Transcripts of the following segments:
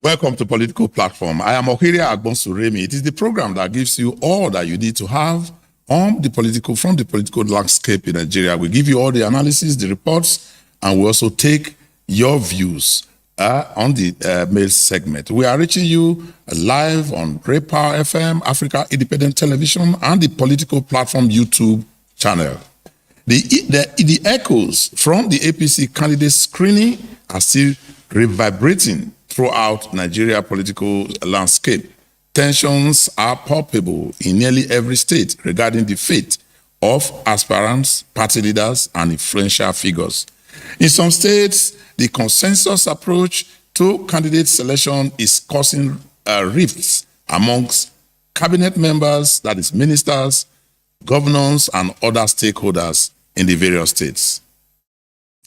Welcome to Political Platform. I am Ohiria Agbonsuremi. It is the program that gives you all that you need to have from the political landscape in Nigeria. We give you all the analysis, the reports, and we also take your views on the mail segment. We are reaching you live on Raypower FM, Africa Independent Television, and the Political Platform YouTube channel. The echoes from the APC candidate screening are still reverberating throughout Nigeria political landscape. Tensions are palpable in nearly every state regarding the fate of aspirants, party leaders, and influential figures. In some states, the consensus approach to candidate selection is causing rifts amongst cabinet members, that is ministers, governors, and other stakeholders in the various states.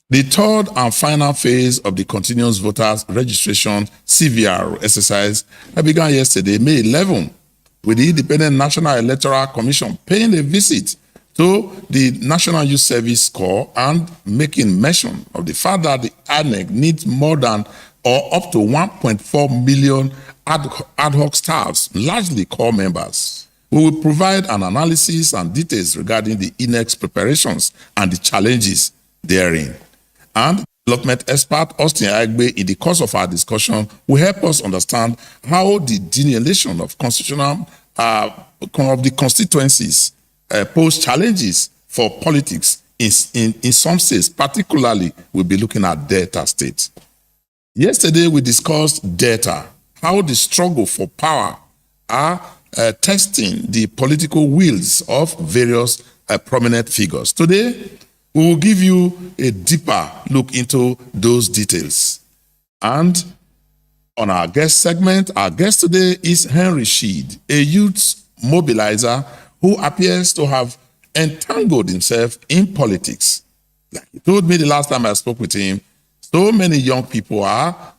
The third and final phase of the continuous voters registration CVR exercise began yesterday, May 11, with the Independent National Electoral Commission paying a visit to the National Youth Service Corps and making mention of the fact that the INEC needs more than or up to 1.4 million ad hoc staffs, largely core members. We will provide an analysis and details regarding the INEC's preparations and the challenges therein. And development expert Austin Agbe, in the course of our discussion, will help us understand how the delineation of constitutional of the constituencies pose challenges for politics in some states. Particularly, we'll be looking at Delta State. Yesterday, we discussed Delta, how the struggle for power are testing the political wills of various prominent figures. Today, we will give you a deeper look into those details. And on our guest segment, our guest today is Henry Sheed, a youth mobilizer who appears to have entangled himself in politics. Like he told me the last time I spoke with him, so many young people are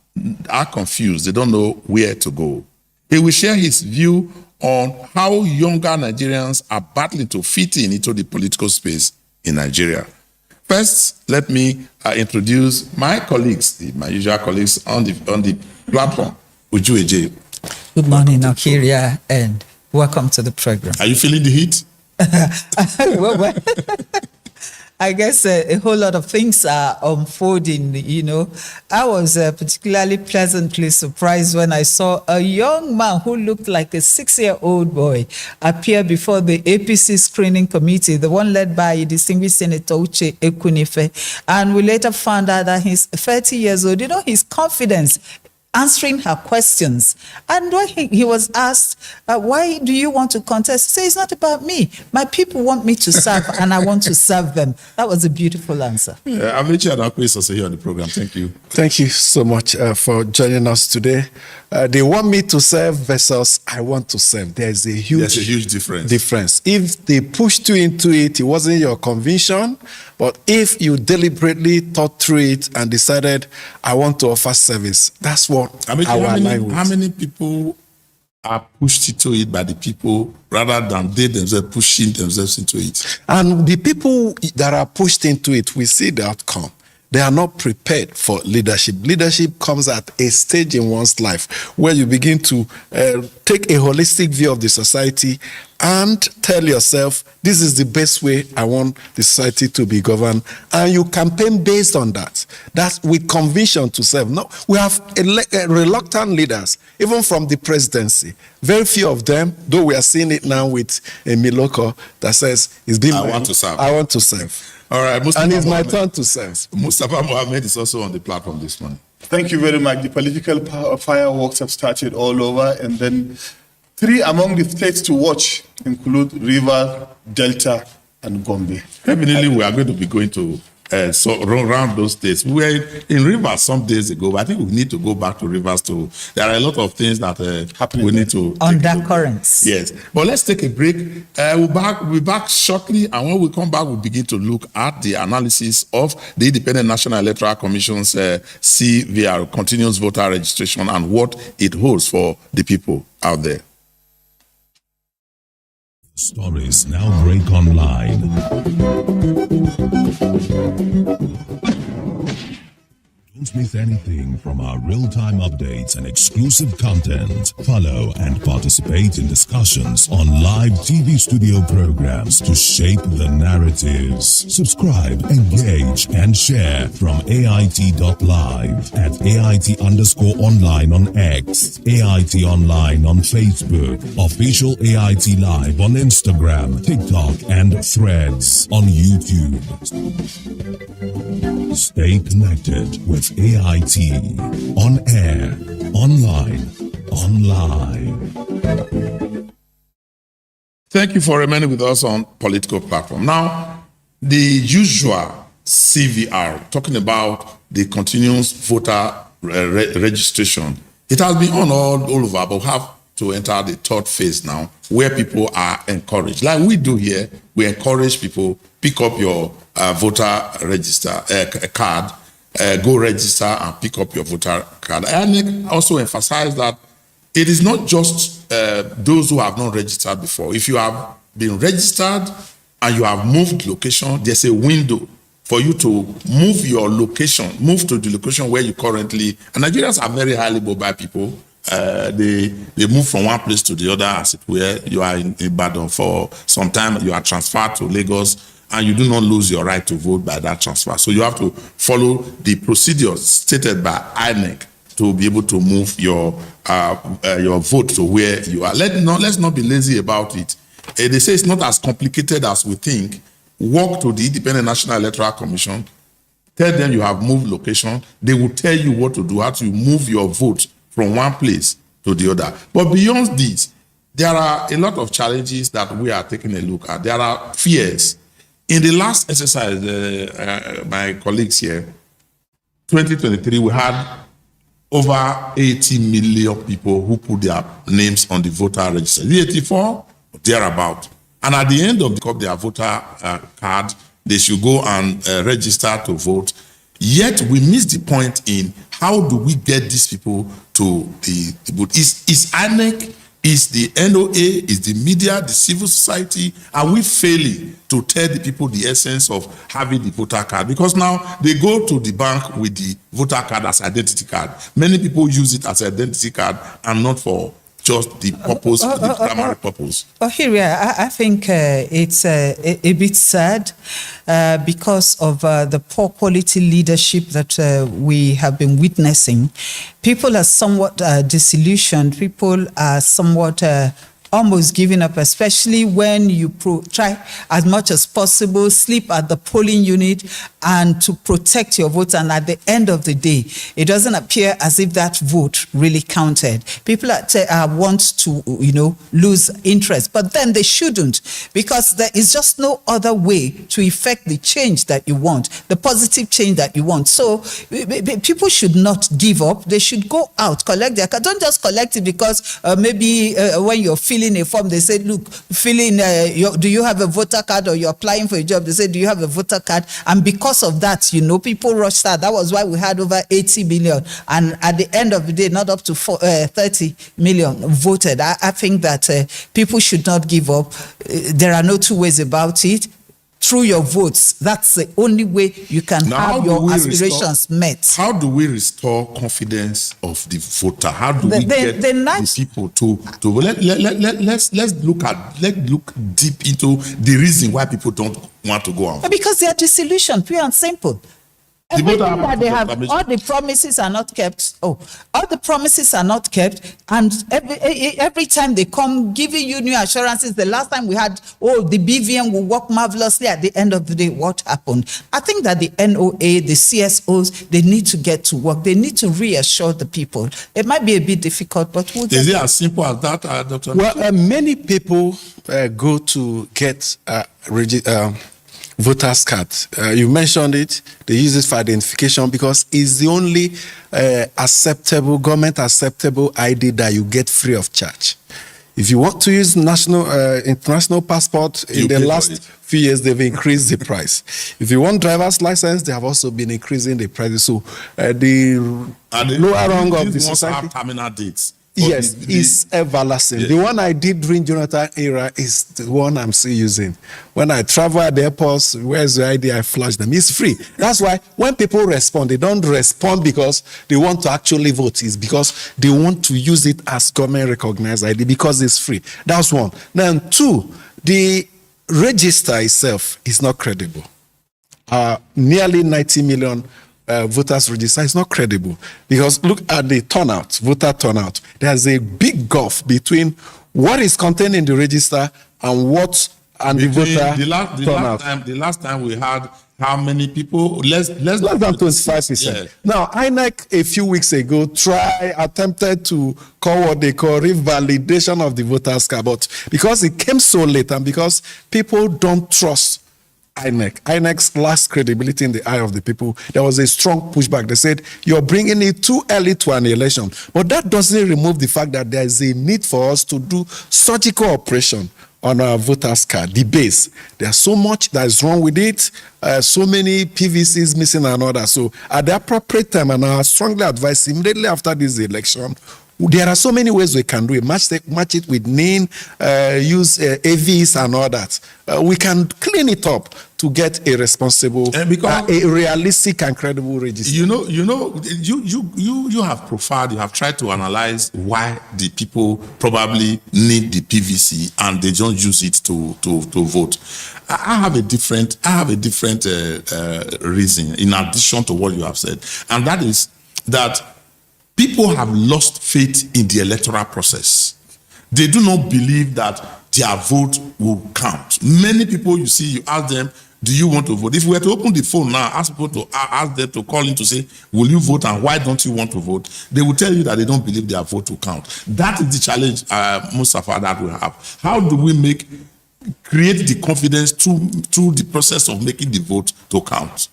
confused. They don't know where to go. He will share his view on how younger Nigerians are battling to fit into the political space in Nigeria. First, let me introduce my colleagues, my usual colleagues on the platform. Uju Eje. Good morning, Okiria, and welcome to the program. Are you feeling the heat? well, I guess a whole lot of things are unfolding, you know. I was particularly pleasantly surprised when I saw a young man who looked like a 6-year-old boy appear before the APC screening committee, the one led by distinguished Senator Uche Ekwunife. And we later found out that he's 30 years old. You know, his confidence answering her questions. And when he was asked, why do you want to contest? He said, it's not about me. My people want me to serve, and I want to serve them. That was a beautiful answer. Yeah, Amici Adakwe is also here on the program. Thank you. Thank you so much for joining us today. They want me to serve versus I want to serve. There's a huge difference. If they pushed you into it, it wasn't your conviction. But if you deliberately thought through it and decided, I want to offer service, that's what how many people are pushed into it by the people rather than they themselves pushing themselves into it? And the people that are pushed into it, we see the outcome. They are not prepared for leadership. Leadership comes at a stage in one's life where you begin to take a holistic view of the society and tell yourself, this is the best way I want the society to be governed. And you campaign based on that. That's with conviction to serve. No, we have reluctant leaders, even from the presidency. Very few of them, though we are seeing it now with a Miloko that says, I want to serve. All right, And it's my turn to sense. Mustafa Mohammed is also on the platform this morning. Thank you very much. The political fireworks have started all over, and then 3 among the states to watch include Rivers, Delta, and Gombe. Definitely, we are going to be going to around those states. We were in Rivers some days ago, but I think we need to go back to Rivers too. There are a lot of things that we need to undercurrents. Yes, but let's take a break. We'll be back shortly, and when we come back, we'll begin to look at the analysis of the Independent National Electoral Commission's CVR, Continuous Voter Registration, and what it holds for the people out there. Stories now break online. Don't miss anything from our real-time updates and exclusive content. Follow and participate in discussions on live TV studio programs to shape the narratives. Subscribe, engage, and share from AIT.live at AIT_online on X, AIT Online on Facebook, Official AIT Live on Instagram, TikTok, and Threads on YouTube. Stay connected with AIT, on air, online, online. Thank you for remaining with us on Political Platform. Now, the usual CVR, talking about the continuous voter registration, it has been on all over, but we have to enter the third phase now, where people are encouraged. Like we do here, we encourage people, pick up your voter register card, go register and pick up your voter card. INEC also emphasized that it is not just those who have not registered before. If you have been registered and you have moved location, there's a window for you to move your location, move to the location where you currently, and Nigerians are very highly mobile people. They move from one place to the other, as it were. You are in Ibadan for some time, you are transferred to Lagos, and you do not lose your right to vote by that transfer. So you have to follow the procedures stated by INEC to be able to move your vote to where you are. Let's not be lazy about it. They say it's not as complicated as we think. Walk to the Independent National Electoral Commission, tell them you have moved location. They will tell you what to do, how to move your vote from one place to the other. But beyond this, there are a lot of challenges that we are taking a look at. There are fears. In the last exercise, my colleagues here, 2023, we had over 80 million people who put their names on the voter register. 84, thereabout. And at the end of their voter card, they should go and register to vote. Yet we miss the point in how do we get these people to the vote? Is INEC, is the NOA, is the media, the civil society, are we failing to tell the people the essence of having the voter card? Because now they go to the bank with the voter card as identity card. Many people use it as identity card and not for just the purpose, the primary purpose. Here, I think it's a bit sad because of the poor quality leadership that we have been witnessing. People are somewhat disillusioned. People are somewhat almost giving up, especially when you try as much as possible, sleep at the polling unit and to protect your vote. And at the end of the day, it doesn't appear as if that vote really counted. People want to, lose interest, but then they shouldn't, because there is just no other way to effect the change that you want, the positive change that you want. So people should not give up. They should go out, collect their card. Don't just collect it because maybe when you're filling a form, they say, look, do you have a voter card, or you're applying for a job? They say, do you have a voter card? And because of that, people rushed out. That was why we had over 80 million. And at the end of the day, not up to 30 million voted. I think that people should not give up. There are no two ways about it. Through your votes, that's the only way you can have your aspirations met. How do we restore confidence of the voter? How do we get the people to let's look deep into the reason why people don't want to go out? Because they are disillusioned, pure and simple. Everything voter that they have, proclamation. all the promises are not kept. Oh, all the promises are not kept. And every time they come giving you new assurances, the last time we had, the BVM will work marvelously. At the end of the day, what happened? I think that the NOA, the CSOs, they need to get to work. They need to reassure the people. It might be a bit difficult, but we'll Is it as simple as that, Dr.? Well, many people go to get voters card. You mentioned it. They use it for identification because it's the only government acceptable ID that you get free of charge. If you want to use international passport, in the last few years, they've increased the price. If you want driver's license, they have also been increasing the price. So the lower rung of the society. Have terminal dates. Yes, it's everlasting. Yes. The one I did during Jonathan era is the one I'm still using. When I travel at the airports, where's the ID? I flash them. It's free. That's why when people respond, they don't respond because they want to actually vote. It's because they want to use it as government recognized ID because it's free. That's one. Then two, the register itself is not credible. Nearly 90 million voters register is not credible because look at the voter turnout. There's a big gulf between what is contained in the register and the voter turnout. The last time we had how many people? Less than 25%. Yeah. Now, INEC a few weeks ago attempted to call what they call revalidation of the voters card, but because it came so late and because people don't trust INEC's lost credibility in the eye of the people, there was a strong pushback. They said, you're bringing it too early to an election. But that doesn't remove the fact that there is a need for us to do surgical operation on our voters card, the base. There's so much that is wrong with it, so many PVCs missing and all that. So at the appropriate time, and I strongly advise immediately after this election, there are so many ways we can do it. Match it with NIN, use AVs and all that. We can clean it up to get a responsible, a realistic and credible register. You have profiled, you have tried to analyze why the people probably need the PVC and they don't use it to vote. I have a different reason in addition to what you have said, and that is that people have lost faith in the electoral process. They do not believe that their vote will count. Many people, you ask them, do you want to vote? If we were to open the phone now, ask them to call in to say, will you vote and why don't you want to vote? They will tell you that they don't believe their vote will count. That is the challenge, Mustafa, that we have. How do we create the confidence through the process of making the vote to count?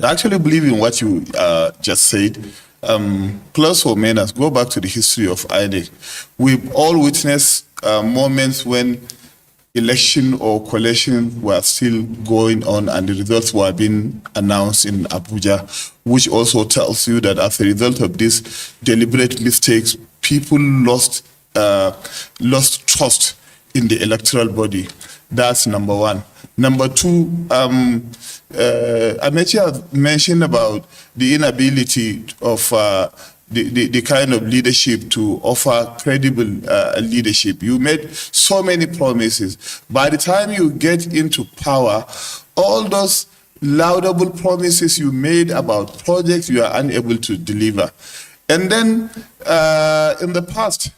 I actually believe in what you just said. Plus or minus, go back to the history of INEC. We've all witnessed moments when election or coalition were still going on and the results were being announced in Abuja, which also tells you that as a result of these deliberate mistakes, people lost trust in the electoral body. That's number one. Number two, Amechi mentioned about the inability of the kind of leadership to offer credible leadership. You made so many promises. By the time you get into power, all those laudable promises you made about projects you are unable to deliver. And then in the past,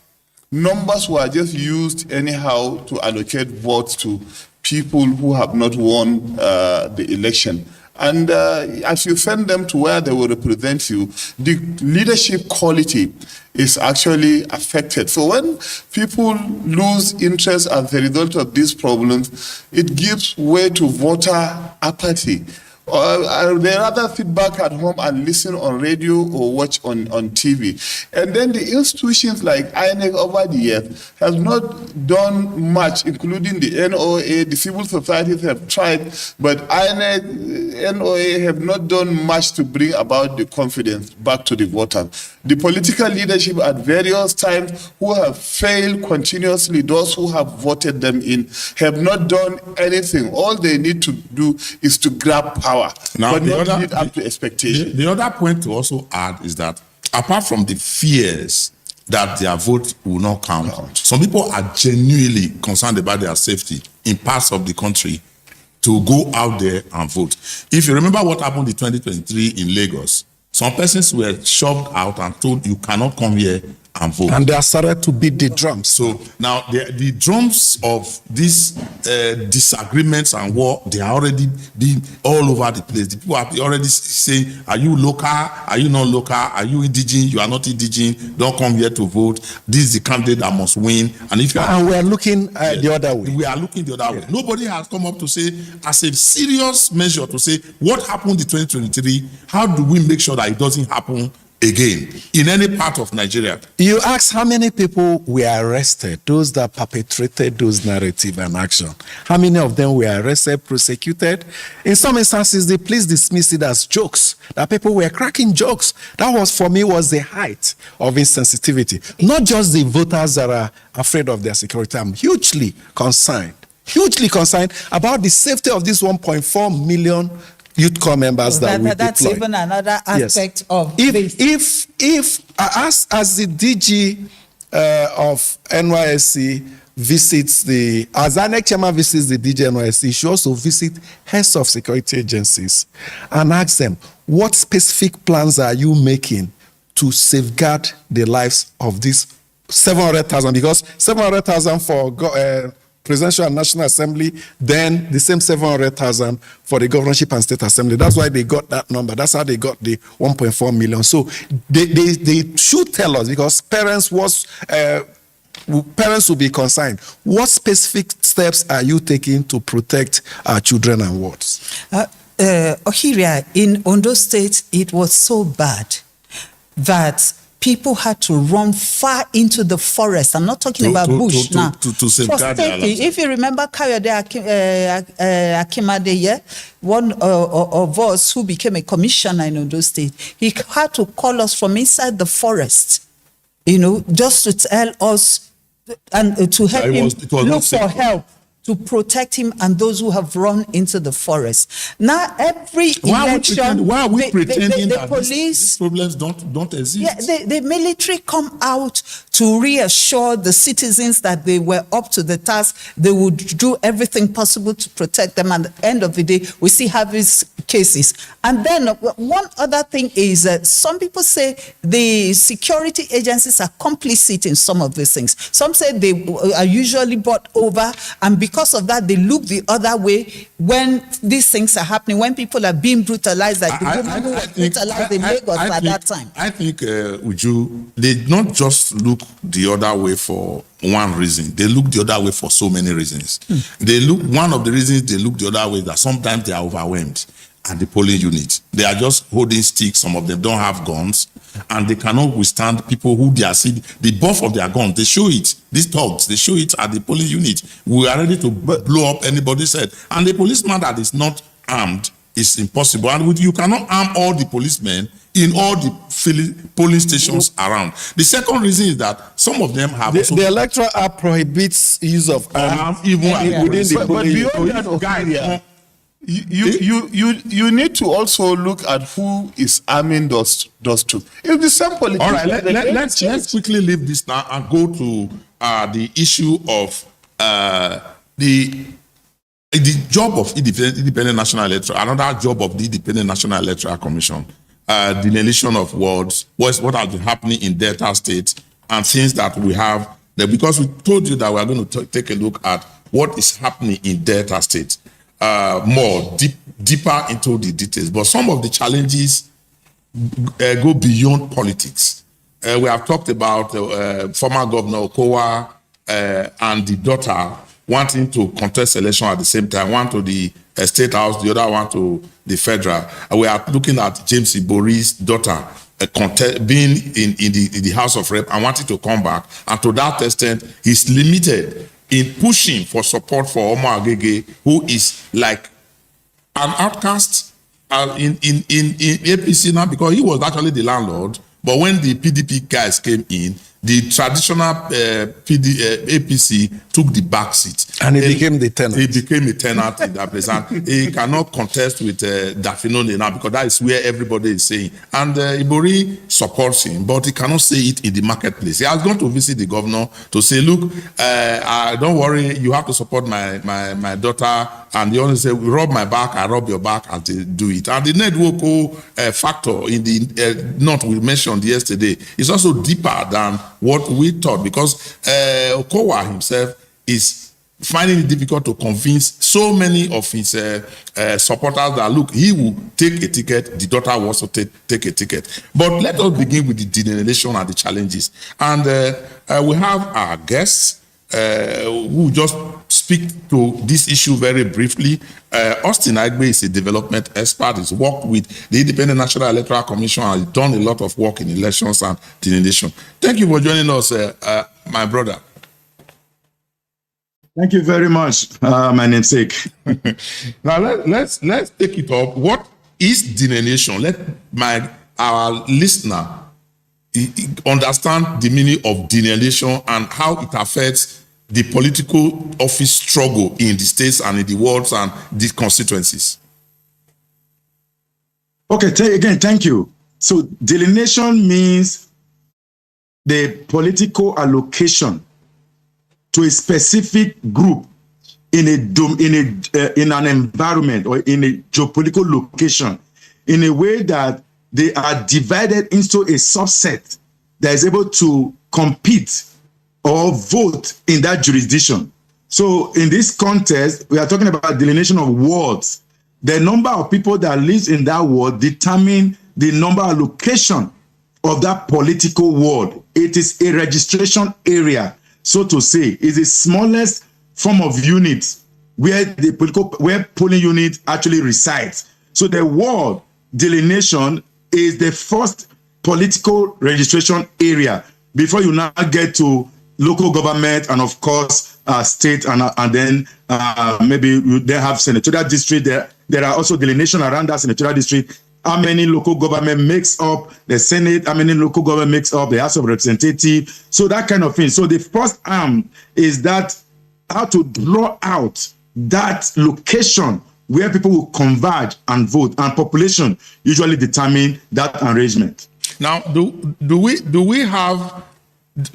numbers were just used anyhow to allocate votes to people who have not won the election. And as you send them to where they will represent you, the leadership quality is actually affected. So when people lose interest as a result of these problems, it gives way to voter apathy. They rather sit back at home and listen on radio or watch on TV. And then the institutions like INEC over the years has not done much, including the NOA. The civil societies have tried, but INEC, NOA have not done much to bring about the confidence back to the voters. The political leadership at various times who have failed continuously, those who have voted them in, have not done anything. All they need to do is to grab power. Now, but not live up to expectation. The other point to also add is that apart from the fears that their vote will not count, some people are genuinely concerned about their safety in parts of the country to go out there and vote. If you remember what happened in 2023 in Lagos, some persons were shoved out and told you cannot come here and vote. And they are started to beat the drums. So now the drums of these disagreements and war, they are already being all over the place. The people are already saying, are you local? Are you not local? Are you indigenous? You are not indigenous. Don't come here to vote. This is the candidate that must win. And if you are, and we are looking the other way. we are looking the other way. Nobody has come up to say, as a serious measure, to say what happened in 2023, how do we make sure that it doesn't happen again in any part of Nigeria? You ask how many people were arrested, those that perpetrated those narrative and action. How many of them were arrested, prosecuted? In some instances, the police dismissed it as jokes, that people were cracking jokes. That was, for me, was the height of insensitivity. Not just the voters that are afraid of their security. I'm hugely concerned about the safety of these 1.4 million youth corps members that we that's deploy. even another aspect of this. If as the DG of NYSC visits as INEC chairman visits the DG NYSC, he should also visit heads of security agencies and ask them, what specific plans are you making to safeguard the lives of these 700,000? Because 700,000 for Presidential and National Assembly, then the same 700,000 for the governorship and state assembly. That's why they got that number. That's how they got the 1.4 million. So they should tell us, because parents will be concerned. What specific steps are you taking to protect our children and wards? Ohiria, in Ondo State, it was so bad that people had to run far into the forest. I'm not talking about bush now. To safeguard their lives. If you remember Kayode Akimade, one of us who became a commissioner in Ondo State, he had to call us from inside the forest, just to tell us and to help him look for help, to protect him and those who have run into the forest. Now, every election, why are we pretending the that police, these problems don't exist? Yeah, the military come out to reassure the citizens that they were up to the task. They would do everything possible to protect them. And at the end of the day, we see have these cases. And then one other thing is that some people say the security agencies are complicit in some of these things. Some say they are usually bought over, and because of that, they look the other way when these things are happening, when people are being brutalized, like the woman who was brutalized in Lagos at that time. I think, Uju, they not just look the other way for one reason. They look the other way for so many reasons. One of the reasons they look the other way is that sometimes they are overwhelmed at the polling unit. They are just holding sticks. Some of them don't have guns, and they cannot withstand people who they are seeing the buff of their guns. They show it. These thugs, they show it at the polling unit. We are ready to blow up anybody's head. And the policeman that is not armed is impossible. And you cannot arm all the policemen in all the polling stations around. The second reason is that some of them have the Electoral Act prohibits use of arms even within the but polling beyond that, guys. You need to also look at who is arming those two. If the same politician, all right, let's quickly leave this now and go to the issue of the job of independent national electoral. Another job of the Independent National Electoral Commission, delineation of wards, what has been happening in Delta State, and things that we have there. Because we told you that we are going to take a look at what is happening in Delta State. Deeper into the details, but some of the challenges go beyond politics. We have talked about former Governor Okowa and the daughter wanting to contest election at the same time, one to the State House, the other one to the Federal. We are looking at James Ibori's daughter being in the House of Rep and wanting to come back, and to that extent, he's limited in pushing for support for Omo Agege, who is like an outcast in APC now, because he was actually the landlord. But when the PDP guys came in, The traditional APC took the back seat. And it became the tenant. It became a tenant in that place. And he cannot contest with Dafinone now because that is where everybody is saying. And Ibori supports him, but he cannot say it in the marketplace. He has gone to visit the governor to say, look, don't worry, you have to support my daughter. And he only say, rub my back, I rub your back, and they do it. And the network factor in the note we mentioned yesterday is also deeper than what we thought, because Okowa himself is finding it difficult to convince so many of his supporters that, look, he will take a ticket, the daughter will also take a ticket. But let us begin with the delineation and the challenges. And we have our guests who just speak to this issue very briefly. Austin Agbe is a development expert. He's worked with the Independent National Electoral Commission and he's done a lot of work in elections and delineation. Thank you for joining us, my brother. Thank you very much, my namesake. Now let's take it up. What is delineation? Let our listener understand the meaning of delineation and how it affects the political office struggle in the states and in the world and the constituencies. Okay, again, thank you. So delineation means the political allocation to a specific group in an environment or in a geopolitical location in a way that they are divided into a subset that is able to compete or vote in that jurisdiction. So in this context, we are talking about delineation of wards. The number of people that live in that ward determine the number of location of that political ward. It is a registration area, so to say. It's the smallest form of unit where polling unit actually resides. So the ward delineation is the first political registration area before you now get to local government and of course state and then maybe they have senatorial district. There are also delineation around that senatorial district. How many local government makes up the Senate? How many local government makes up the House of Representatives? So that kind of thing. So the first arm is that how to draw out that location where people will converge and vote, and population usually determine that arrangement. Now,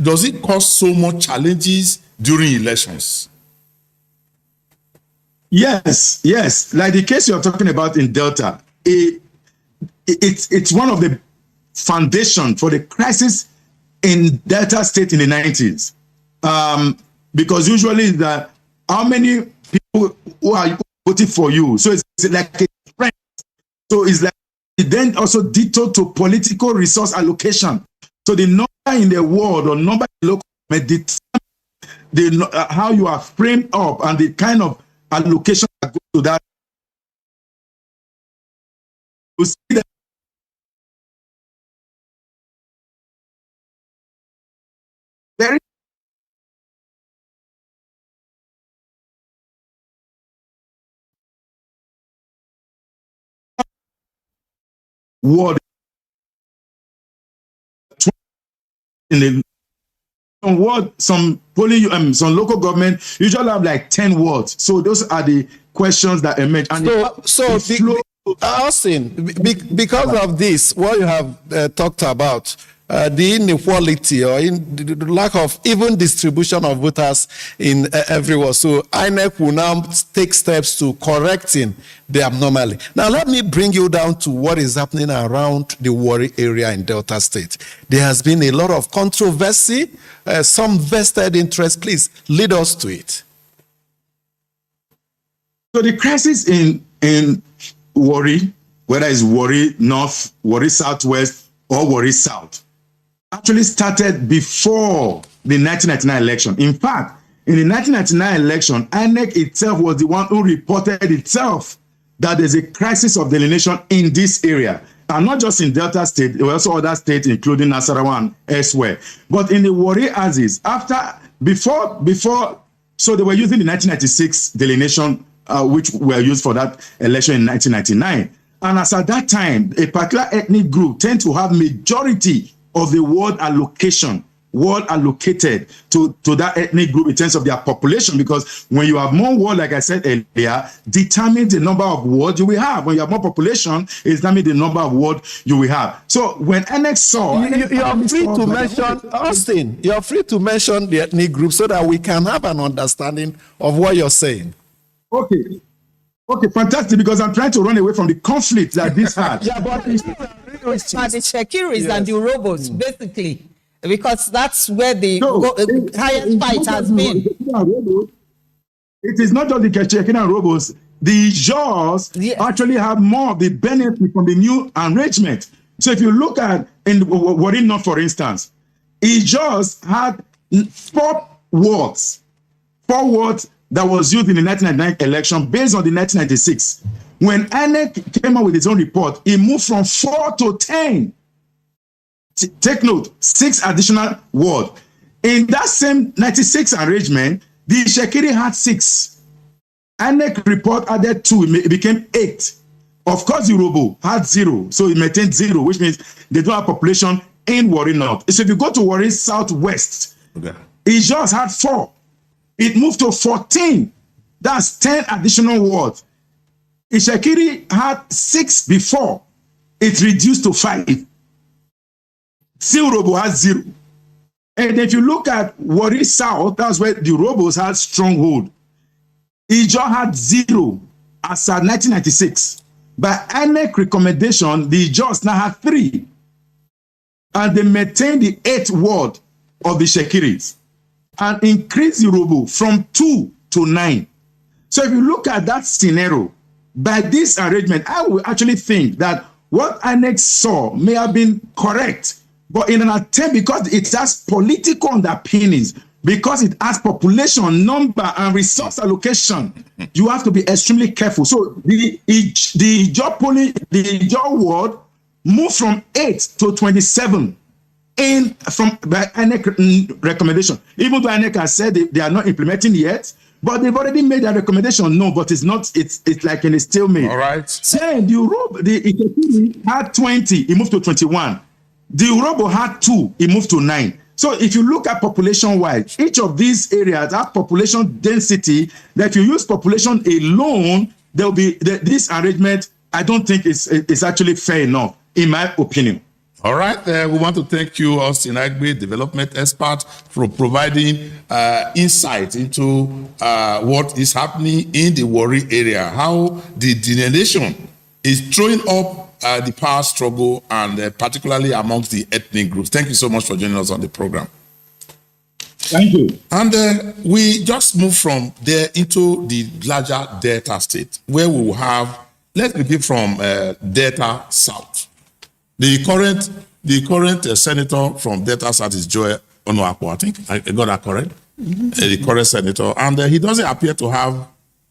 does it cause so much challenges during elections? Yes. Like the case you're talking about in Delta, it's one of the foundation for the crisis in Delta State in the 90s. Because usually that how many people who are voting for you? So it's like a trend. So it's like it then also detour to political resource allocation. So the number in the world or number in the local determine how you are framed up and the kind of allocation that goes to that. You see that there is word in the some polling some local government usually have like 10 words. So those are the questions that emerge. And Austin, because of this, what you have talked about, the inequality or the lack of even distribution of voters in everywhere. So INEC will now take steps to correcting the abnormality. Now, let me bring you down to what is happening around the Warri area in Delta State. There has been a lot of controversy, some vested interest. Please lead us to it. So the crisis in Warri, whether it's Warri North, Warri Southwest, or Warri South, actually started before the 1999 election. In fact, in the 1999 election, INEC itself was the one who reported itself that there's a crisis of delineation in this area. And not just in Delta State, there were also other states, including Nasarawa and elsewhere. But in the Warri Axis, before, so they were using the 1996 delineation, which were used for that election in 1999. And as at that time, a particular ethnic group tend to have majority of the ward allocation ward allocated to that ethnic group in terms of their population, because when you have more ward, like I said earlier, determine the number of wards you will have. When you have more population, it determines the number of wards you will have. So when INEC saw... You are free to mention, Austin, you are free to mention the ethnic group so that we can have an understanding of what you're saying. Okay, fantastic, because I'm trying to run away from the conflict that this had. Yeah, but the Shekiris and the robots, basically, because that's where the highest fight has been. It is not just the Shekiris and robots. The Jaws actually have more of the benefit from the new arrangement. So if you look at in Warri North, for instance, it just had 4 wards that was used in the 1999 election based on the 1996. When INEC came out with its own report, it moved from 4 to 10. Take note, 6 additional wards. In that same 96 arrangement, the Shekiri had 6. INEC report added 2, it became 8. Of course, the Robo had 0, so it maintained 0, which means they don't have population in Warri North. So if you go to Warri Southwest, it just had 4. It moved to 14. That's 10 additional wards. Ishakiri had 6 before. It reduced to 5. Still Robo has 0. And if you look at Warri South, that's where the Robos had stronghold. Ijo had 0 as at 1996. By INEC recommendation, the Ijos now have 3. And they maintained the 8th ward of the Shekiris and increased the Robo from 2 to 9. So if you look at that scenario, by this arrangement, I would actually think that what INEC saw may have been correct, but in an attempt, because it has political underpinnings, because it has population, number, and resource allocation, you have to be extremely careful. So the Ijo ward moved from 8 to 27 by INEC recommendation. Even though INEC has said they are not implementing yet, but they've already made that recommendation. No, but it's not. It's like in a stalemate. All right. Then the Ikekiri had 20. It moved to 21. The Urobo had 2. It moved to 9. So if you look at population-wise, each of these areas have population density that if you use population alone, there will be this arrangement. I don't think it's actually fair enough, in my opinion. All right, we want to thank you, Austin Agbe, development expert, for providing insight into what is happening in the Warri area, how the Delineation is throwing up the power struggle, and particularly amongst the ethnic groups. Thank you so much for joining us on the program. Thank you. And we just moved from there into the larger Delta state, where we will have, let's begin from Delta South. The current senator from Delta South is Joy Onuapo, I think. I got that correct? Mm-hmm. The current senator. And he doesn't appear to have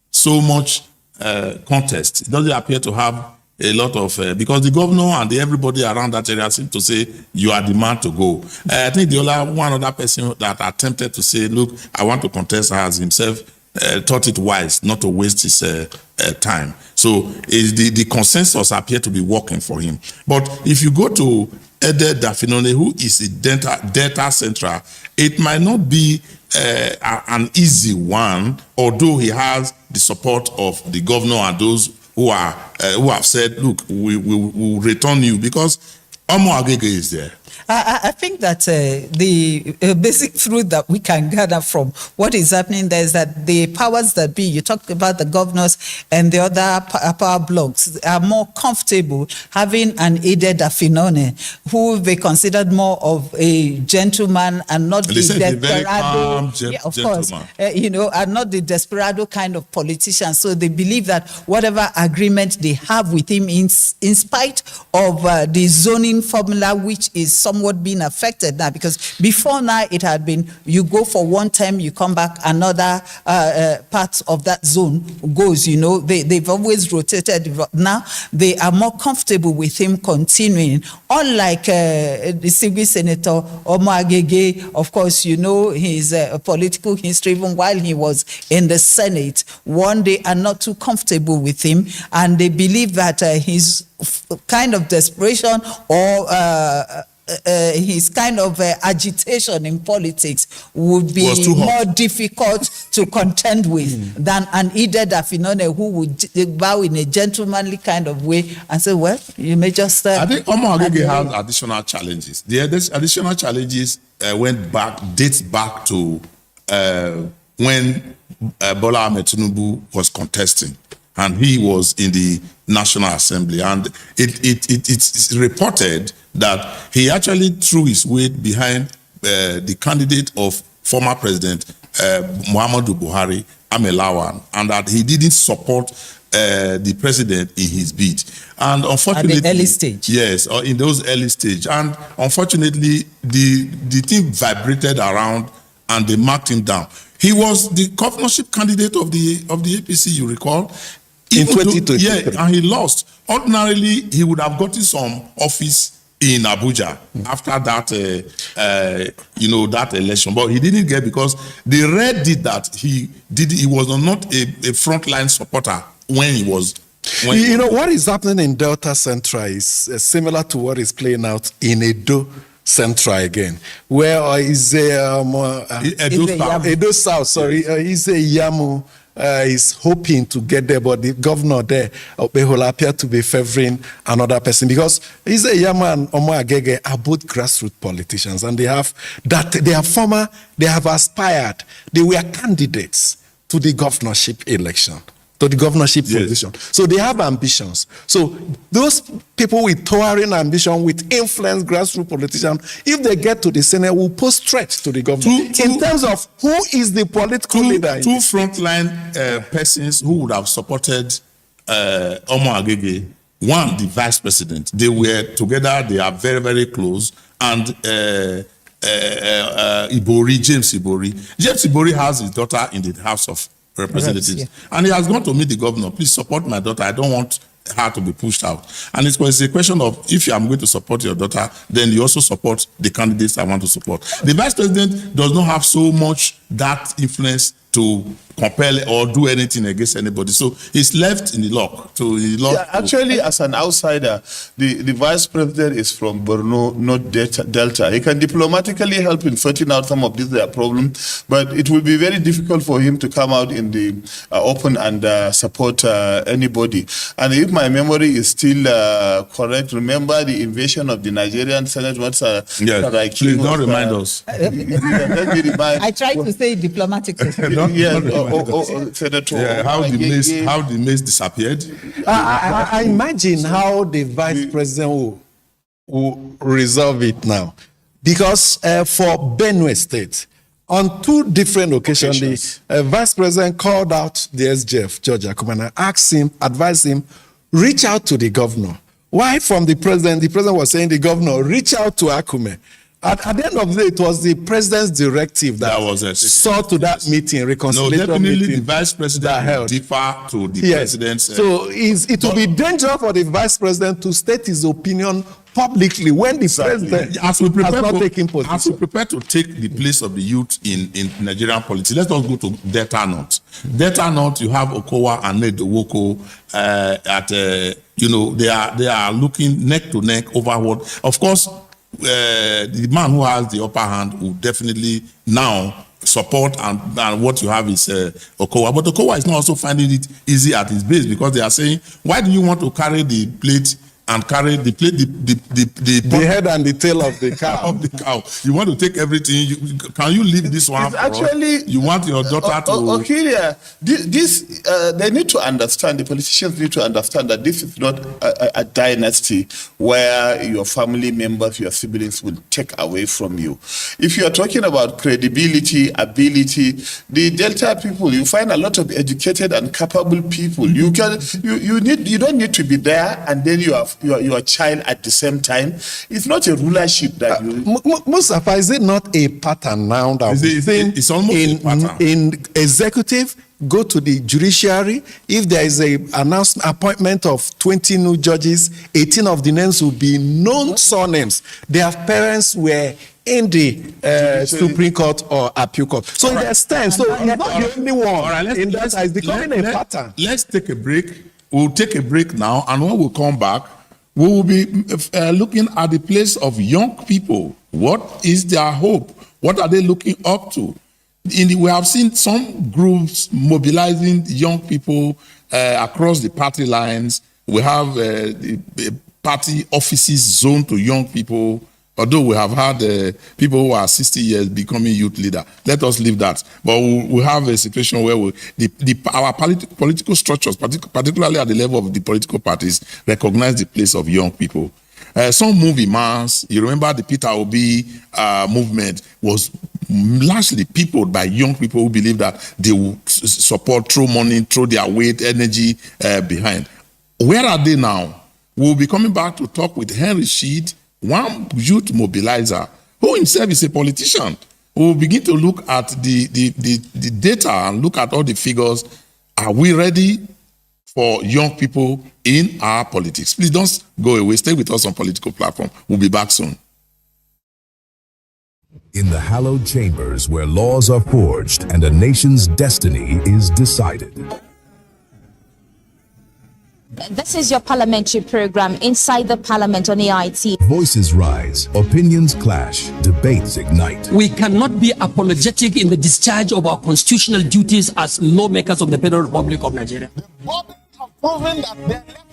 so much contest. He doesn't appear to have a lot of, because the governor and everybody around that area seem to say, you are the man to go. I think the one other person that attempted to say, look, I want to contest as himself, thought it wise not to waste his time. So the consensus appear to be working for him. But if you go to Ede Dafinone, who is a Delta Central, it might not be an easy one, although he has the support of the governor and those who have said, look, we will return you, because Omo Agege is there. I think that the basic truth that we can gather from what is happening there is that the powers that be, you talked about the governors and the other power blocks, are more comfortable having an Ede Dafinone, who they considered more of a gentleman and not the desperado. Of course, and not the desperado kind of politician. So they believe that whatever agreement they have with him, in spite of the zoning formula, which is somewhat being affected now, because before now it had been you go for one term, you come back, another part of that zone goes, they've always rotated. Now they are more comfortable with him continuing, unlike the Sigui Senator Omo Agege. Of course, his political history, even while he was in the Senate, one, they are not too comfortable with him, and they believe that his kind of desperation or his kind of agitation in politics would be Was too hot. more difficult to contend with than an Ide Dafinone who would bow in a gentlemanly kind of way and say, well, you may just... I think Omo Agege has additional challenges. The additional challenges dates back to when Bola Ahmed Tinubu was contesting, and he was in the National Assembly, and it's reported that he actually threw his weight behind the candidate of former President Muhammadu Buhari, Amelawan, and that he didn't support the president in his bid. And unfortunately, at the early stage. Yes, or in those early stage. And unfortunately, the thing vibrated around and they marked him down. He was the governorship candidate of the APC, you recall? In 2023. Yeah, and he lost. Ordinarily, he would have gotten some office in Abuja after that, that election, but he didn't get because the red did that. He was not a frontline supporter when he was. What is happening in Delta Central is similar to what is playing out in Edo Central again, where Edo South. Sorry, Yamu is hoping to get there, but the governor there, Obehola, appear to be favoring another person because Yamu and Omo Agege are both grassroots politicians, and they have aspired. They were candidates to the governorship election, to the governorship position. So they have ambitions. So those people with towering ambition, with influence, grassroots politicians, if they get to the Senate, will pose threats to the government. In terms of who is the political leader. Two frontline persons who would have supported Omo Agege. One, the vice president. They were together. They are very, very close. And James Ibori has his daughter in the House of Representatives, and he has gone to meet the governor. Please support my daughter. I don't want her to be pushed out. And it's a question of, if I'm going to support your daughter, then you also support the candidates I want to support. The vice president does not have so much that influence to compel or do anything against anybody. So he's left in the lock. Actually, as an outsider, the vice president is from Borno, not Delta. He can diplomatically help in sorting out some of these problems, but it will be very difficult for him to come out in the open and support anybody. And if my memory is still correct, remember the invasion of the Nigerian Senate. Please don't remind us. I tried to say it diplomatically. Senator, how the mace disappeared. I imagine how the vice president will resolve it now, because for Benue State, on two different occasions, the vice president called out the SGF, George Akume, advised him, reach out to the governor. Why from the president? The president was saying the governor, reach out to Akume. At the end of the day, it was the president's directive that saw to that meeting, reconciliation definitely meeting. The vice president will differ to the president's. So it will be dangerous for the vice president to state his opinion publicly when the president has not taken position. As we prepare to take the place of the youth in Nigerian politics, let's not go to Delta North. Delta North, you have Okowa and Ned Owoko they are looking neck to neck over what, of course, the man who has the upper hand will definitely now support, and what you have is Okowa. But Okowa is not also finding it easy at his base, because they are saying, why do you want to carry the plate and carry the head and the tail of the cow? Of the cow. You want to take everything. Can you leave this one? Actually, you want your daughter to. Okay, they need to understand. The politicians need to understand that this is not a dynasty where your family members, your siblings will take away from you. If you are talking about credibility, ability, the Delta people, you find a lot of educated and capable people. You don't need to be there and then you have your child at the same time. It's not a rulership that you. Mustafa, is it not a pattern now that it's almost a pattern. In executive, go to the judiciary. If there is a announced appointment of 20 new judges, 18 of the names will be known surnames. Their parents were in the Supreme Court or Appeal Court. So it stands. So it's not the only one. It's becoming a pattern. Let's take a break. We'll take a break now, and when we come back, We will be looking at the place of young people. What is their hope? What are they looking up to? We have seen some groups mobilizing young people across the party lines. We have the party offices zoned to young people. Although we have had people who are 60 years becoming youth leader. Let us leave that. But we have a situation where our political structures, particularly at the level of the political parties, recognize the place of young people. Some move in mass. You remember the Peter Obi movement was largely peopled by young people who believe that they will support, throw money, throw their weight, energy behind. Where are they now? We'll be coming back to talk with Henry Sheed, one youth mobilizer, who himself is a politician. We'll begin to look at the data and look at all the figures. Are we ready for young people in our politics? Please don't go away. Stay with us on Political Platform. We'll be back soon. In the hallowed chambers where laws are forged and a nation's destiny is decided. This is your parliamentary program, Inside the Parliament on AIT. Voices rise, opinions clash, debates ignite. We cannot be apologetic in the discharge of our constitutional duties as lawmakers of the Federal Republic of Nigeria. The bodies have proven that the election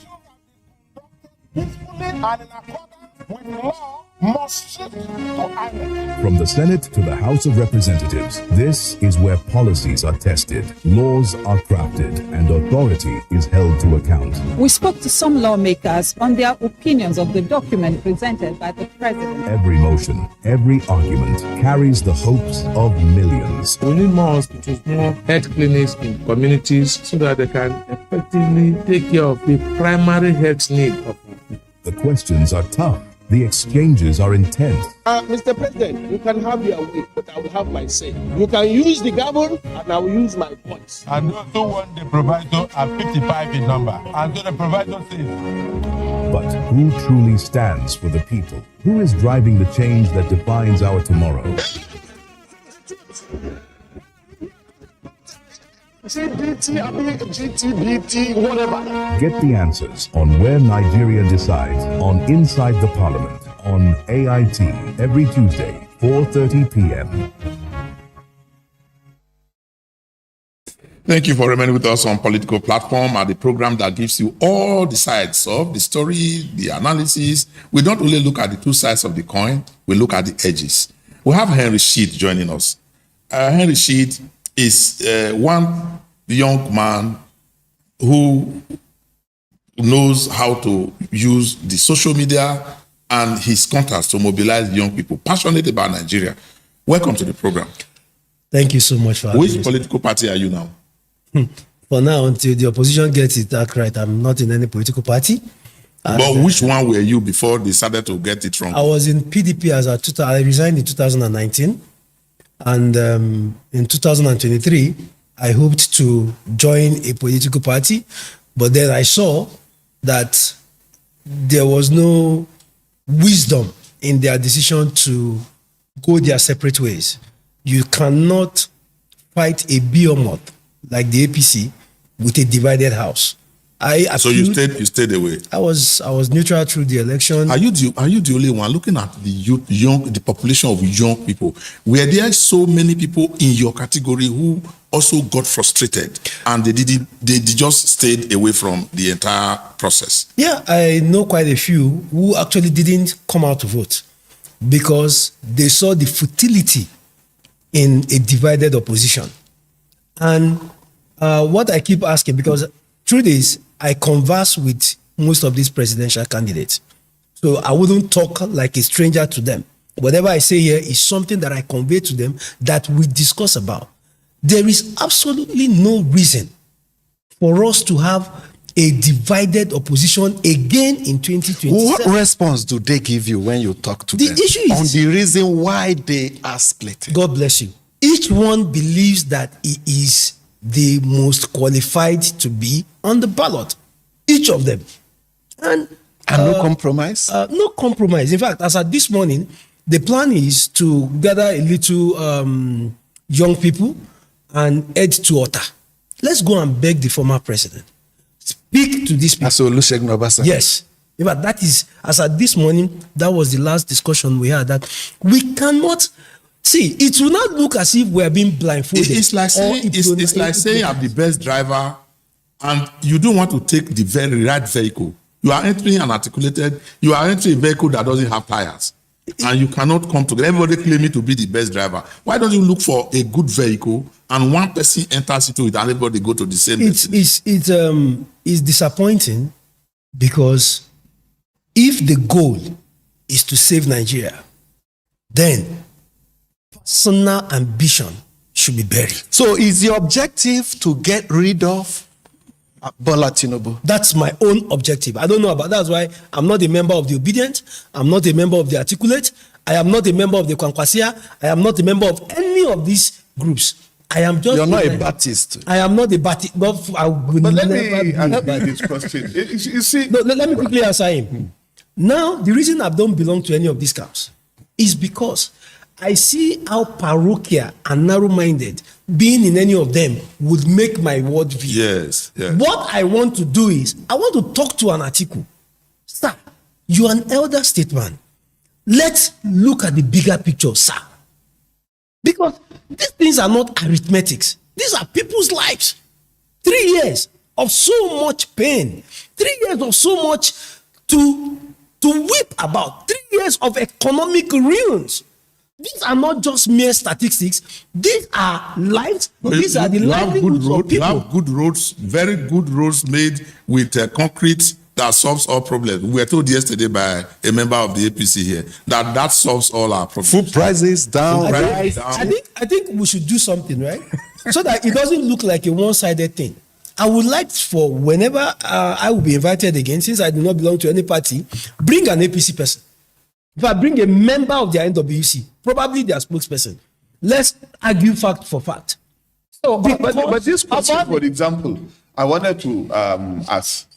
has been peacefully and in accordance with law must shift to INEC. From the Senate to the House of Representatives, this is where policies are tested, laws are crafted, and authority is held to account. We spoke to some lawmakers on their opinions of the document presented by the president. Every motion, every argument carries the hopes of millions. We need more hospitals, more health clinics in communities so that they can effectively take care of the primary health need of people. The questions are tough. The exchanges are intense. Mr. President, you can have your way, but I will have my say. You can use the gavel, and I will use my voice. And those who want the proviso are 55 in number. And so the proviso says. But who truly stands for the people? Who is driving the change that defines our tomorrow? GTBT, whatever. Get the answers on Where Nigeria Decides on Inside the Parliament on AIT every Tuesday, 4:30 p.m. Thank you for remaining with us on Political Platform, at the program that gives you all the sides of the story, the analysis. We don't only look at the two sides of the coin, we look at the edges. We have Henry Sheed joining us. Henry Sheed is one young man who knows how to use the social media and his contacts to mobilize young people passionate about Nigeria. Welcome to the program. Thank you so much for having me. Which political party are you now? For now, until the opposition gets it that right, I'm not in any political party. But which one were you before they started to get it wrong? I was in PDP I resigned in 2019. And in 2023, I hoped to join a political party, but then I saw that there was no wisdom in their decision to go their separate ways. You cannot fight a behemoth like the APC with a divided house. So you stayed away. I was neutral through the election. Are you the only one looking at the population of young people? Were there so many people in your category who also got frustrated and they just stayed away from the entire process? Yeah, I know quite a few who actually didn't come out to vote because they saw the futility in a divided opposition. And what I keep asking, because through this, I converse with most of these presidential candidates. So I wouldn't talk like a stranger to them. Whatever I say here is something that I convey to them that we discuss about. There is absolutely no reason for us to have a divided opposition again in 2027. What response do they give you when you talk to them? The issue is on the reason why they are splitting. God bless you. Each one believes that he is the most qualified to be on the ballot. Each of them. And no compromise? No compromise. In fact, as at this morning, the plan is to gather a little young people and head to Otta. Let's go and beg the former president. Speak to these people. So Olusegun Obasanjo. Yes. In fact, that is, as at this morning, that was the last discussion we had, that we cannot, see, it will not look as if we are being blindfolded. It's like saying, it's like saying I'm the best driver and you don't want to take the very right vehicle. You are entering an articulated, you are entering a vehicle that doesn't have tires. And you cannot come together. Everybody claiming to be the best driver. Why don't you look for a good vehicle and one person enters into it and everybody go to the same destination? It's disappointing because if the goal is to save Nigeria, then personal ambition should be buried. So is the objective to get rid of Bola Tinubu? That's my own objective. I don't know about that's why I'm not a member of the Obedient. I'm not a member of the Articulate. I am not a member of the Kwankwasia. I am not a member of any of these groups. I am just. You're not a Baptist. I am not a Baptist. But let me answer this question. You see, no, let me quickly answer him. Now, the reason I don't belong to any of these camps is because I see how parochial and narrow-minded being in any of them would make my worldview. Yes, yes. What I want to do is, I want to talk to an article. Sir, you're an elder statesman. Let's look at the bigger picture, sir. Because these things are not arithmetics. These are people's lives. 3 years of so much pain. 3 years of so much to weep about. 3 years of economic ruins. These are not just mere statistics. These are lives. These are the livelihoods of people. You have good roads, very good roads made with concrete that solves all problems. We were told yesterday by a member of the APC here that solves all our problems. Food prices down. I think we should do something, right? So that it doesn't look like a one-sided thing. I would like for whenever I will be invited again, since I do not belong to any party, bring an APC person. If I bring a member of their NWC, probably their spokesperson, let's argue fact for fact. So, but this question, for example, I wanted to ask,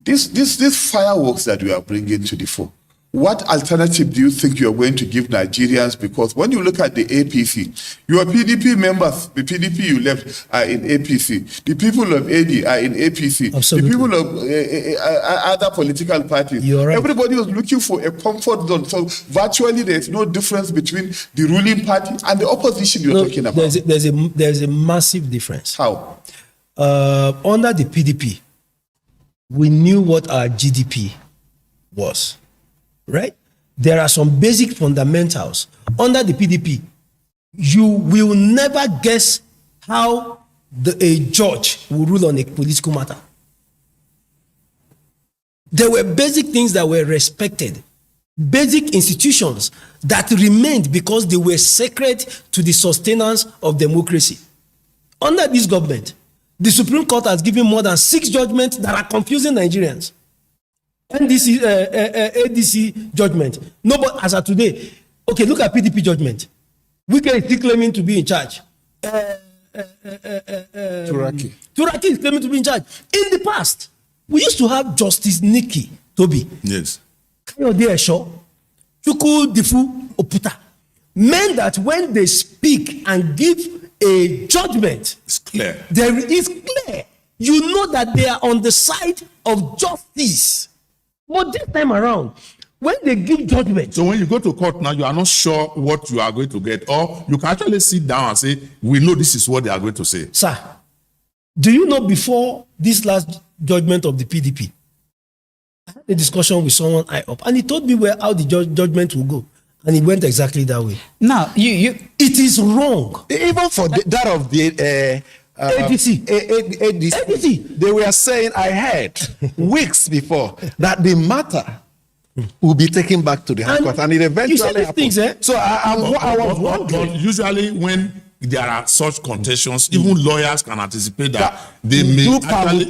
this fireworks that we are bringing to the fore, what alternative do you think you are going to give Nigerians? Because when you look at the APC, your PDP members, the PDP you left are in APC. The people of AD are in APC. Absolutely. The people of other political parties. You're right. Everybody was looking for a comfort zone. So virtually there's no difference between the ruling party and the opposition you're talking about. There's a massive difference. How? Under the PDP, we knew what our GDP was. Right? There are some basic fundamentals. Under the PDP, you will never guess how a judge will rule on a political matter. There were basic things that were respected, basic institutions that remained because they were sacred to the sustenance of democracy. Under this government, the Supreme Court has given more than 6 judgments that are confusing Nigerians. NDC, ADC judgment. Nobody, as of today, okay, look at PDP judgment. We can still claiming to be in charge. Turaki is claiming to be in charge. In the past, we used to have Justice Nikki Toby. Yes. Kayode Esho, Chukwu Difu Oputa. Men that when they speak and give a judgment, it's clear. There is clear. You know that they are on the side of justice. But this time around, when they give judgment. So when you go to court now, you are not sure what you are going to get. Or you can actually sit down and say, we know this is what they are going to say. Sir, do you know before this last judgment of the PDP, I had a discussion with someone high up, and he told me how the judgment will go. And it went exactly that way. Now, it is wrong. Even for that of the ADC. They were saying, I heard weeks before that the matter will be taken back to the High Court, and it eventually happened. So I was wondering. Usually, when there are such contentions, even lawyers can anticipate that they may actually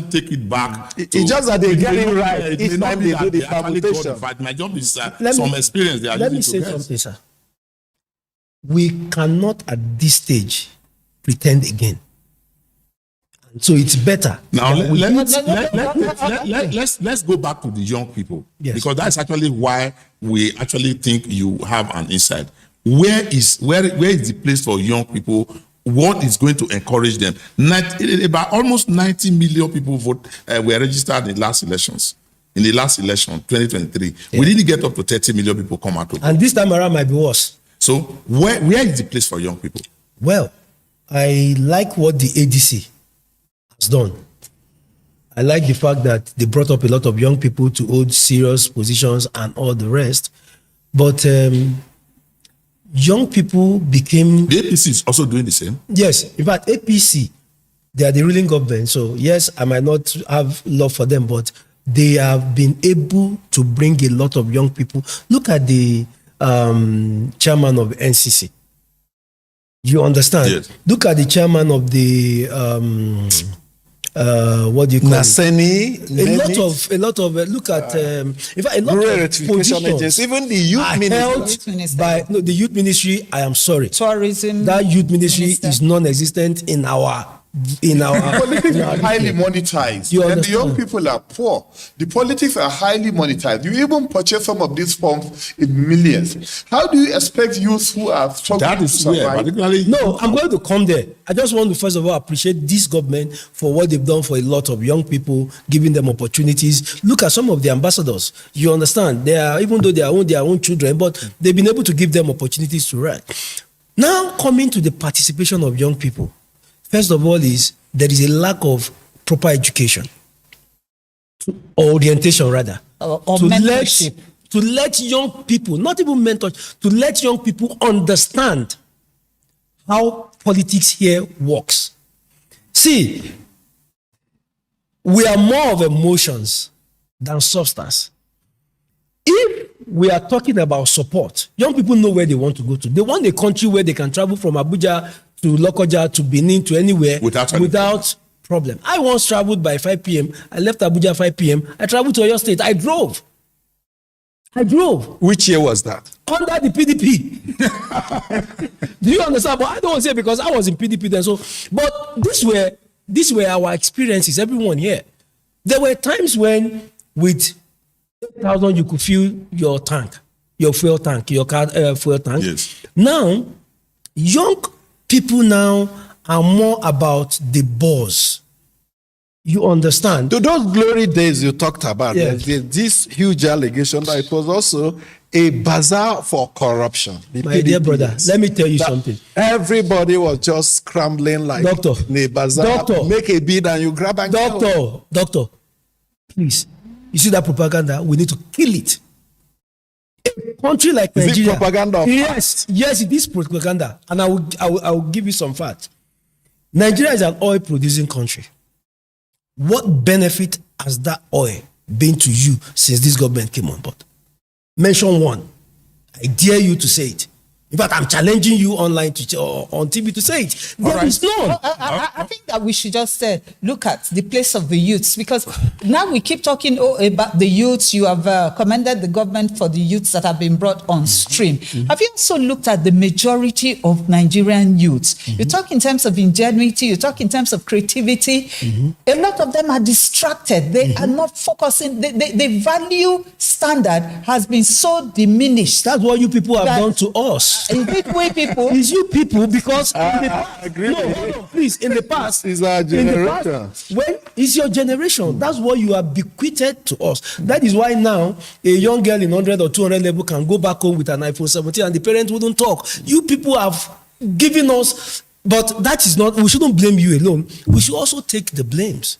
take it back. It's just that they get it right each time they do the permutation. My job is some experience they are Let me say something, sir. We cannot at this stage pretend again. So it's better. Now let's go back to the young people, because that's actually why we actually think you have an insight. Where is the place for young people? What is going to encourage them? About almost 90 million people were registered in last elections. in the last election, 2023, we didn't get up to 30 million people come out to vote. And this time around might be worse. So where is the place for young people? Well, I like what the ADC has done. I like the fact that they brought up a lot of young people to hold serious positions and all the rest. But young people became... The APC is also doing the same? Yes. In fact, APC, they are the ruling government. So yes, I might not have love for them, but they have been able to bring a lot of young people. Look at the chairman of NCC. You understand? Yes. Look at the chairman of the what do you call Naseni, it? A lot of look at in fact a lot of positions, even the youth ministry by the youth ministry. I am sorry, tourism. That youth ministry is non-existent in our. Politics are highly monetized, and the young people are poor. The politics are highly monetized. You even purchase some of these forms in millions. How do you expect youth who are struggling to survive? No, I'm going to come there. I just want to first of all appreciate this government for what they've done for a lot of young people, giving them opportunities. Look at some of the ambassadors. You understand? They are, even though they own their own children, but they've been able to give them opportunities to run. Now coming to the participation of young people. First of all, there is a lack of proper education, or orientation rather, or mentorship. To let young people, not even mentors, to let young people understand how politics here works. See, we are more of emotions than substance. If we are talking about support, young people know where they want to go to. They want a country where they can travel from Abuja to Lokoja, to Benin, to anywhere without problem. I once traveled by 5 p.m. I left Abuja 5 p.m. I traveled to Oyo State. I drove. Which year was that? Under the PDP. Do you understand? But I don't say because I was in PDP then. So, but these were our experiences, everyone here. There were times when with 8,000 you could fill your tank, your fuel tank, your car fuel tank. Yes. Now, young people now are more about the buzz. You understand? To those glory days you talked about, Yes. there's this huge allegation that it was also a bazaar for corruption. My dear brother, let me tell you That something. Everybody was just scrambling like Doctor, in a bazaar. doctor, Make a bid and you grab and go. Doctor, please. You see that propaganda? We need to kill it. A country like Is it Nigeria. propaganda or Yes, it is propaganda. And I will give you some facts. Nigeria is an oil producing country. What benefit has that oil been to you since this government came on board? Mention one. I dare you to say it. In fact, I'm challenging you online or on TV to say it. There is none. I think that we should just look at the place of the youths, because now we keep talking about the youths. You have commended the government for the youths that have been brought on stream. Mm-hmm. Have you also looked at the majority of Nigerian youths? Mm-hmm. You talk in terms of ingenuity, you talk in terms of creativity. Mm-hmm. A lot of them are distracted. They are not focusing. The value standard has been so diminished. That's what you people have done to us. Is it we people? It's you people, because in the past, no, please, in the past, it's our generation. When it's your generation, that's what you have bequeathed to us. That is why now a young girl in 100 or 200 level can go back home with an iPhone 17 and the parents wouldn't talk. You people have given us, but that is not, we shouldn't blame you alone. We should also take the blames.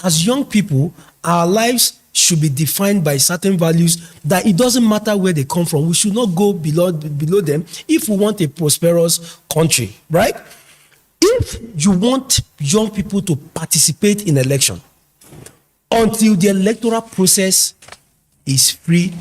As young people, our lives should be defined by certain values that it doesn't matter where they come from. We should not go below them if we want a prosperous country, right? If you want young people to participate in election, until the electoral process is free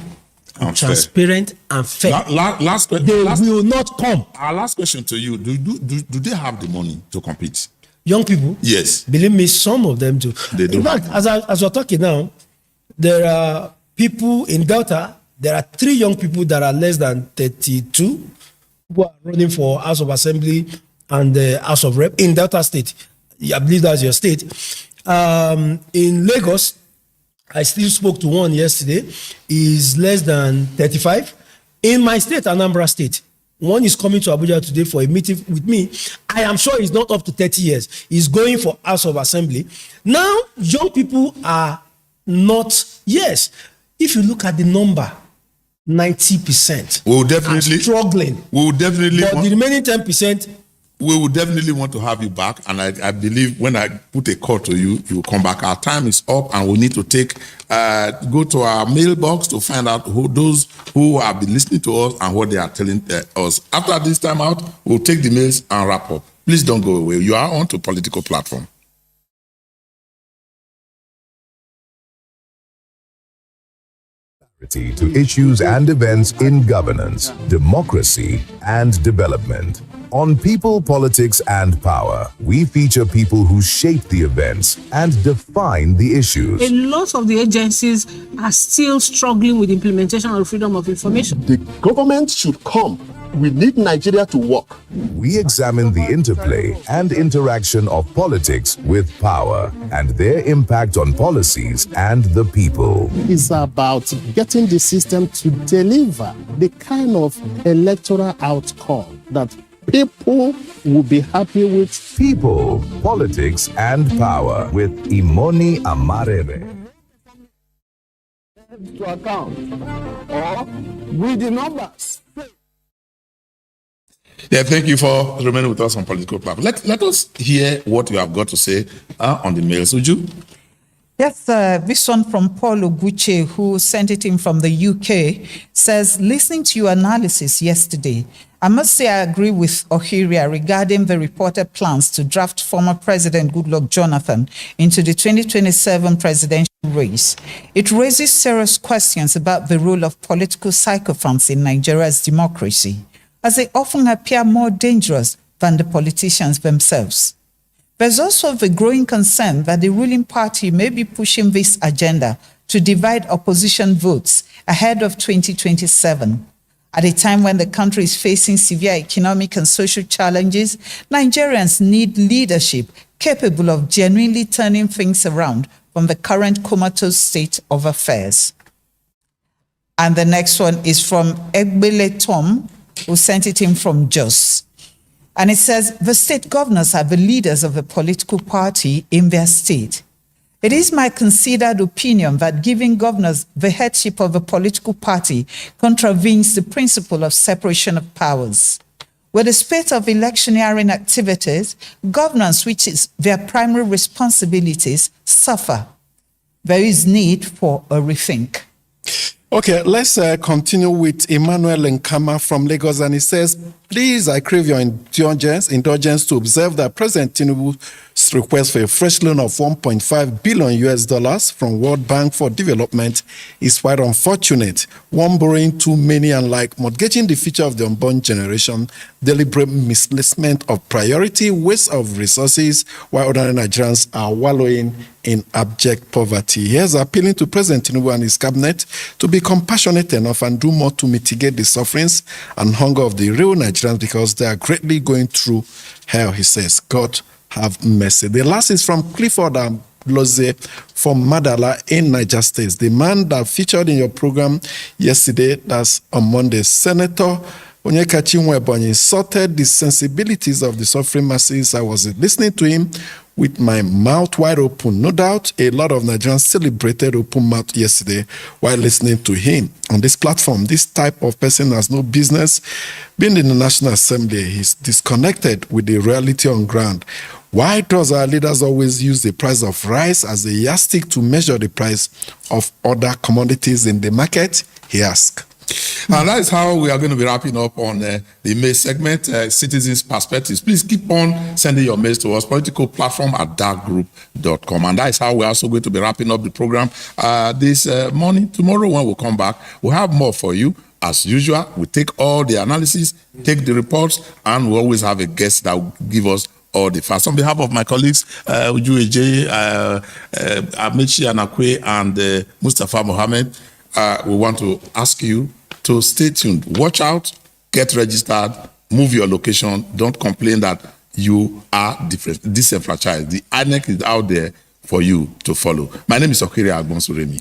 and transparent and fair, they will not come. Our last question to you, do they have the money to compete? Young people? Yes. Believe me, some of them do. They do. In fact, as we're talking now, there are people in Delta, there are 3 young people that are less than 32 who are running for House of Assembly and the House of Rep in Delta State. I believe that's your state. In Lagos, I still spoke to one yesterday, is less than 35. In my state, Anambra State, one is coming to Abuja today for a meeting with me. I am sure he's not up to 30 years. He's going for House of Assembly. Now, young people are not Yes, if you look at the number, 90% We will definitely are struggling. We will definitely But the remaining 10%, we will definitely want to have you back, and I believe when I put a call to you, you will come back. Our time is up, and we need to go to our mailbox to find out who those who have been listening to us and what they are telling us. After this time out, we'll take the mails and wrap up. Please don't go away. You are on to Political Platform. To issues and events in governance, democracy, and development. On People, Politics, and Power, we feature people who shape the events and define the issues. A lot of the agencies are still struggling with implementation of freedom of information. The government should come. We need Nigeria to work. We examine the interplay and interaction of politics with power and their impact on policies and the people. It's about getting the system to deliver the kind of electoral outcome that people will be happy with. People, Politics, and Power with Imoni Amarere. To account or with the numbers. Yeah, thank you for remaining with us on Political Platform. Let us hear what you have got to say on the mails. Would you? Yes, this one from Paul Oguche, who sent it in from the UK, says, listening to your analysis yesterday, I must say I agree with Ohiria regarding the reported plans to draft former President Goodluck Jonathan into the 2027 presidential race. It raises serious questions about the role of political sycophants in Nigeria's democracy, as they often appear more dangerous than the politicians themselves. There's also the growing concern that the ruling party may be pushing this agenda to divide opposition votes ahead of 2027. At a time when the country is facing severe economic and social challenges, Nigerians need leadership capable of genuinely turning things around from the current comatose state of affairs. And the next one is from Egbele Tom, who sent it in from Jos. And it says, the state governors are the leaders of a political party in their state. It is my considered opinion that giving governors the headship of a political party contravenes the principle of separation of powers. With the spate of electioneering activities, governance, which is their primary responsibilities, suffer. There is need for a rethink. Okay, let's continue with Emmanuel Nkama from Lagos, and he says, please, I crave your indulgence to observe that President Tinubu's request for a fresh loan of $1.5 billion from World Bank for Development is quite unfortunate. One, borrowing too many, and like mortgaging the future of the unborn generation, deliberate misplacement of priority, waste of resources, while ordinary Nigerians are wallowing in abject poverty. Here's appealing to President Tinubu and his cabinet to be compassionate enough and do more to mitigate the sufferings and hunger of the real Nigerians, because they are greatly going through hell, he says. God have mercy. The last is from Clifford Loze from Madala in Niger State. The man that featured in your program yesterday, that's on Monday, Senator Onyeka Chinwebonyi, insulted the sensibilities of the suffering masses. I was listening to him with my mouth wide open. No doubt a lot of Nigerians celebrated open mouth yesterday while listening to him on this platform. This type of person has no business being in the National Assembly. He's disconnected with the reality on ground. Why does our leaders always use the price of rice as a yardstick to measure the price of other commodities in the market? He asked. And that is how we are going to be wrapping up on the mail segment, Citizens' Perspectives. Please keep on sending your mails to us, politicalplatform@darkgroup.com. And that is how we're also going to be wrapping up the program this morning. Tomorrow, when we come back, we'll have more for you. As usual, we take all the analysis, take the reports, and we always have a guest that will give us all the facts. On behalf of my colleagues, Uju Eje, Amechi Anakwe, and Mustafa Mohammed, we want to ask you to stay tuned. Watch out, get registered, move your location. Don't complain that you are disenfranchised. The INEC is out there for you to follow. My name is Okiri Agbonsuremi.